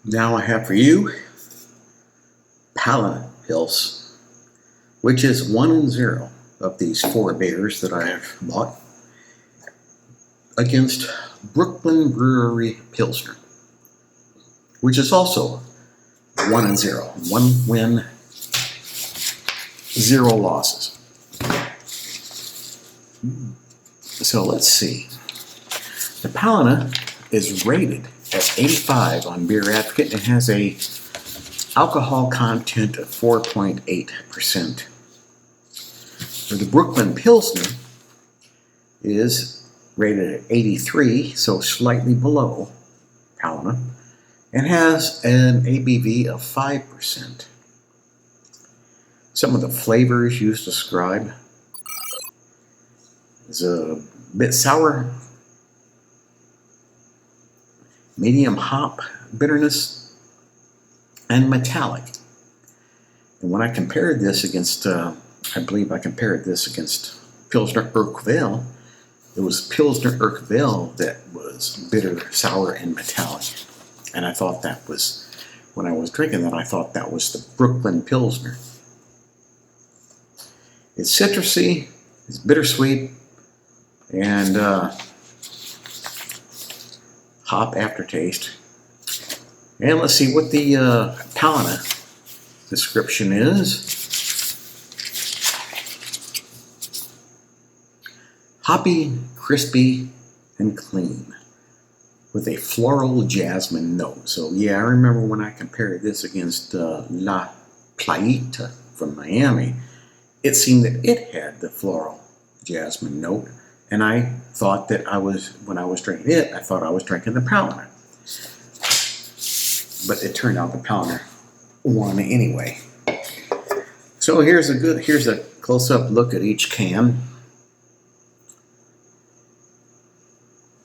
Now I have for you Paulaner Pils, which is 1 and 0 of these 4 beers that I have bought, against Brooklyn Brewery Pilsner, which is also 1 and 0. 1 win, 0 losses. So let's see. The Paulaner is rated at 85 on Beer Advocate and has a alcohol content of 4.8%. The Brooklyn Pilsner is rated at 83, so slightly below Paulaner, and has an ABV of 5%. Some of the flavors used to describe is a bit sour, medium hop bitterness, and metallic. And when I compared this against, I believe I compared this against Pilsner Urquell, it was Pilsner Urquell that was bitter, sour, and metallic. And I thought that was, when I was drinking that, I thought that was the Brooklyn Pilsner. It's citrusy, it's bittersweet, and hop aftertaste. And let's see what the Paulaner description is. Hoppy, crispy, and clean, with a floral jasmine note. So yeah, I remember when I compared this against La Playita from Miami, it seemed that it had the floral jasmine note, and I thought that when I was drinking it, I thought I was drinking the Paulaner. But it turned out the Paulaner won anyway. So here's a close-up look at each can.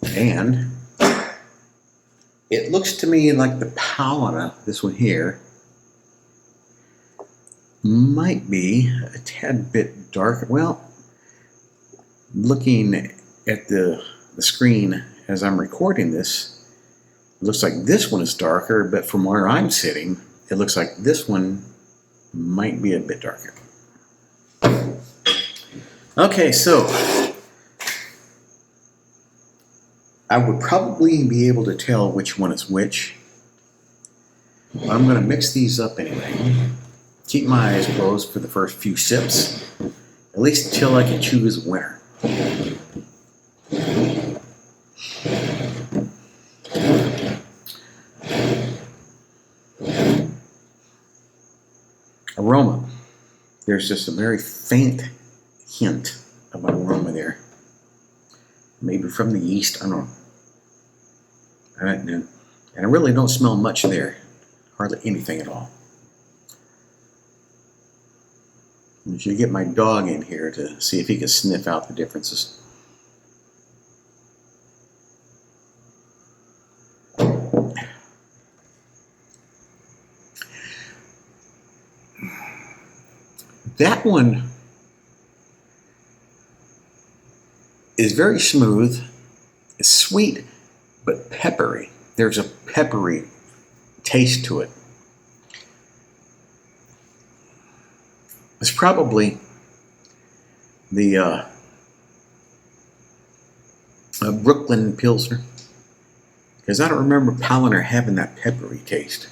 And it looks to me like the Paulaner, this one here, might be a tad bit darker. Well, looking at the screen as I'm recording this, it looks like this one is darker, but from where I'm sitting, it looks like this one might be a bit darker. Okay, so I would probably be able to tell which one is which. I'm going to mix these up anyway. Keep my eyes closed for the first few sips, at least until I can choose a winner. Aroma. There's just a very faint hint of an aroma there. Maybe from the yeast, I don't know. And I really don't smell much there. Hardly anything at all. I should get my dog in here to see if he can sniff out the differences. That one is very smooth. It's sweet, but peppery. There's a peppery taste to it. It's probably the Brooklyn Pilsner, because I don't remember Paulaner having that peppery taste.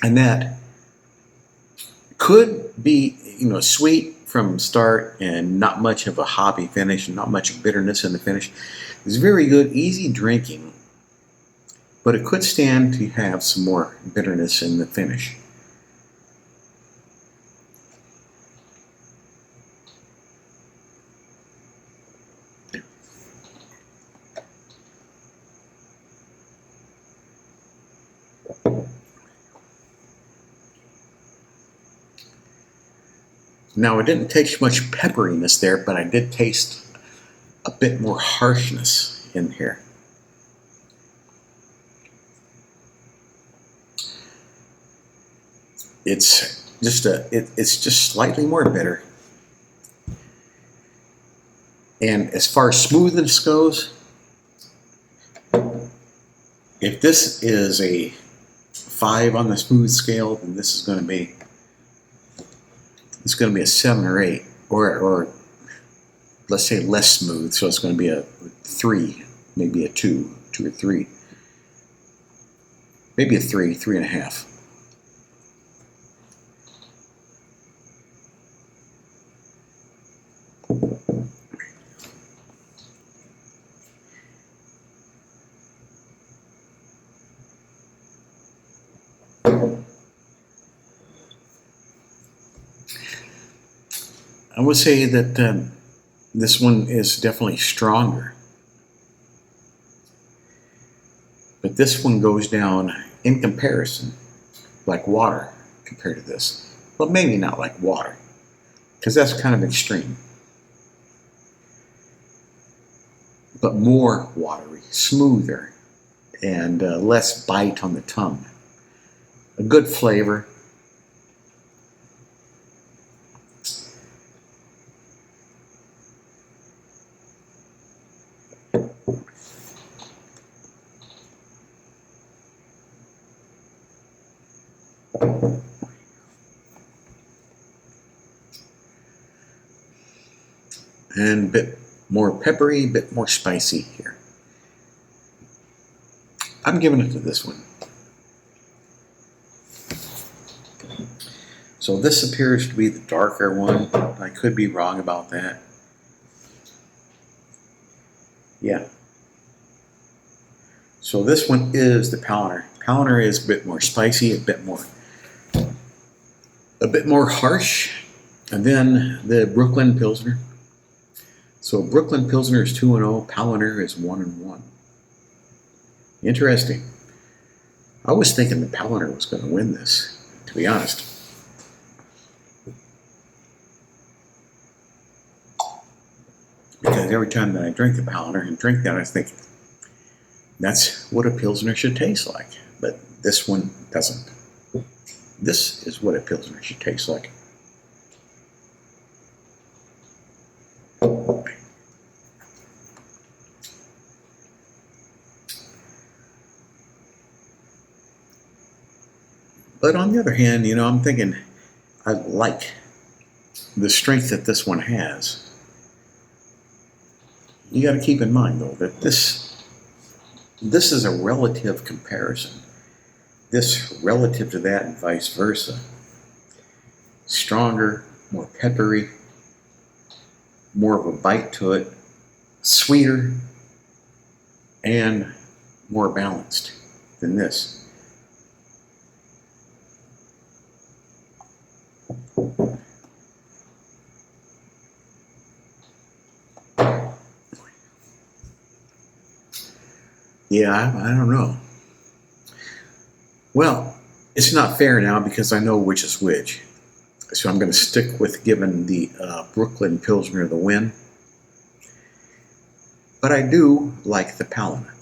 And that could be, sweet from start and not much of a hoppy finish, and not much bitterness in the finish. It's very good, easy drinking, but it could stand to have some more bitterness in the finish. Now, I didn't taste much pepperiness there, but I did taste a bit more harshness in here. It's just slightly more bitter. And as far as smoothness goes, if this is a 5 on the smooth scale, then this is going to be a 7 or 8, or let's say less smooth, so it's going to be a 3, maybe a 2 or 3, maybe a 3, 3.5. I would say that this one is definitely stronger, but this one goes down in comparison like water compared to this. Well, maybe not like water, because that's kind of extreme, but more watery, smoother, and less bite on the tongue. A good flavor. And a bit more peppery, a bit more spicy here. I'm giving it to this one. So this appears to be the darker one. I could be wrong about that. Yeah. So this one is the Paulaner. Paulaner is a bit more spicy, a bit more harsh. And then the Brooklyn Pilsner. So Brooklyn Pilsner is 2-0, Paulaner is 1-1. Interesting. I was thinking the Paulaner was going to win this, to be honest. Because every time that I drink the Paulaner and drink that, I think that's what a Pilsner should taste like. But this one doesn't. This is what a Pilsner should taste like. But on the other hand, you know, I'm thinking I like the strength that this one has. You got to keep in mind, though, that this is a relative comparison. This relative to that and vice versa. Stronger, more peppery, more of a bite to it, sweeter, and more balanced than this. Yeah, I don't know. Well, it's not fair now because I know which is which. So I'm going to stick with giving the Brooklyn Pilsner the win. But I do like the Paulaner.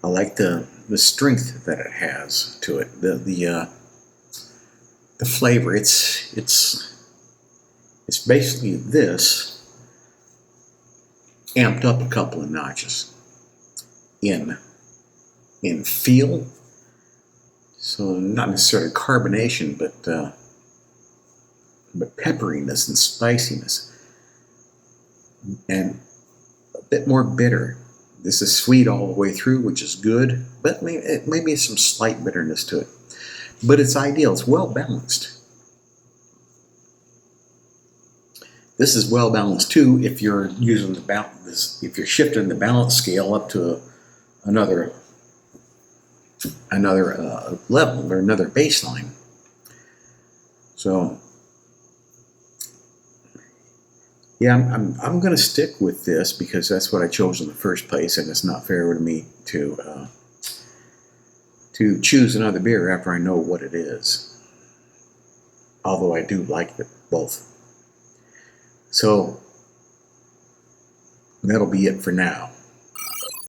I like the strength that it has to it. The flavor. It's basically this amped up a couple of notches in feel. So not necessarily carbonation, but pepperiness and spiciness, and a bit more bitter. This is sweet all the way through, which is good, but maybe some slight bitterness to it. But it's ideal. It's well balanced. This is well balanced too if you're using the balance. If you're shifting the balance scale up to another level or another baseline. So yeah, I'm going to stick with this because that's what I chose in the first place, and it's not fair to me to choose another beer after I know what it is. Although I do like it both. So that'll be it for now.